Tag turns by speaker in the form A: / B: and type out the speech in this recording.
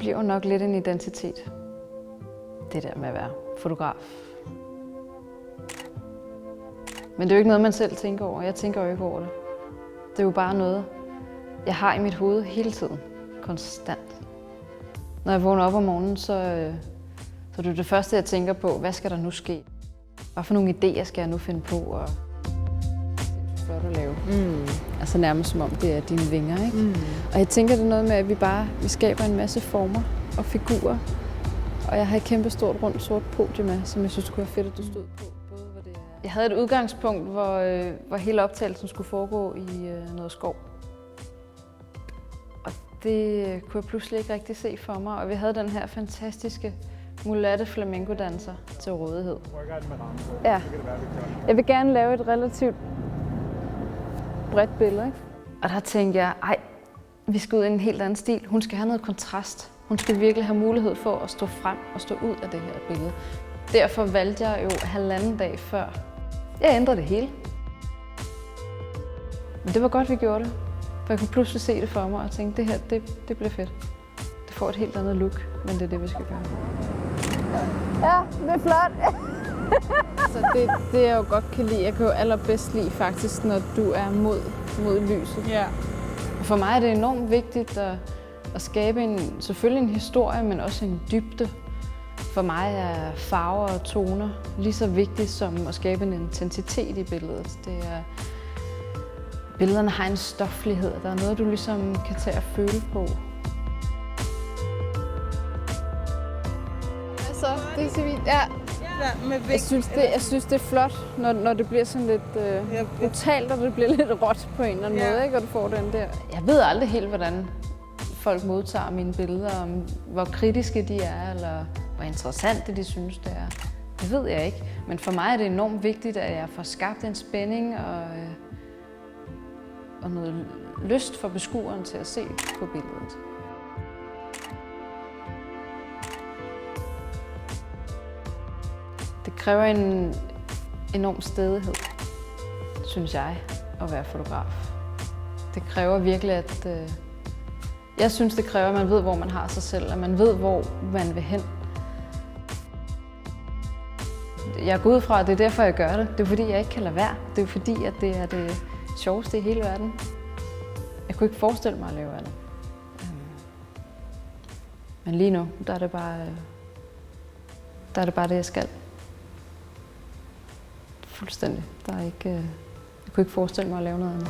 A: bliver jo nok lidt en identitet. Det der med at være fotograf. Men det er jo ikke noget, man selv tænker over. Jeg tænker jo ikke over det. Det er jo bare noget, jeg har i mit hoved hele tiden. Konstant. Når jeg vågner op om morgenen, så er det første, jeg tænker på, hvad skal der nu ske? Hvad for nogle idéer skal jeg nu finde på? Og det er flot at lave. Altså nærmest som om det er dine vinger, ikke? Og jeg tænker, det er noget med, at vi skaber en masse former og figurer. Og jeg har et kæmpe stort rundt sort podium med, som jeg synes kunne være fedt, at du stod på. Jeg havde et udgangspunkt, hvor hele optagelsen skulle foregå i noget skov. Og det kunne jeg pludselig ikke rigtig se for mig. Og vi havde den her fantastiske mulatte flamenco-danser til rådighed. Ja. Jeg vil gerne lave et relativt bredt billede, ikke? Og der tænkte jeg, vi skal ud i en helt anden stil. Hun skal have noget kontrast. Hun skal virkelig have mulighed for at stå frem og stå ud af det her billede. Derfor valgte jeg jo 1,5 dag før. Jeg ændrede det hele. Men det var godt, vi gjorde det. For jeg kunne pludselig se det for mig og tænke, det her, det bliver fedt. Det får et helt andet look, men det er det, vi skal gøre.
B: Ja, det er flot.
C: Så det jeg jo godt kan lide, jeg kan jo allerbedst lide faktisk, når du er mod lyset.
A: Ja. Og for mig er det enormt vigtigt at skabe selvfølgelig en historie, men også en dybde. For mig er farver og toner lige så vigtigt som at skabe en intensitet i billedet. Billederne har en stoflighed. Der er noget, du ligesom kan tage at føle på.
C: Så det er så vildt. Ja. Jeg synes, det er flot, når det bliver sådan lidt brutalt, og det bliver lidt råt på en eller anden måde, ikke? Og du får den der.
A: Jeg ved aldrig helt, hvordan folk modtager mine billeder, om hvor kritiske de er, eller hvor interessante de synes, det er. Det ved jeg ikke. Men for mig er det enormt vigtigt, at jeg får skabt en spænding og noget lyst for beskueren til at se på billedet. Det kræver en enorm stædighed, synes jeg, at være fotograf. Det kræver virkelig, at jeg synes, det kræver, at man ved, hvor man har sig selv, at man ved, hvor man vil hen. Jeg går ud fra, at det er derfor, jeg gør det. Det er fordi, jeg ikke kan lade være. Det er fordi, at det er det sjoveste i hele verden. Jeg kunne ikke forestille mig at lave andet. Men lige nu, der er det bare det, jeg skal. Fuldstændig. Jeg kunne ikke forestille mig at lave noget andet.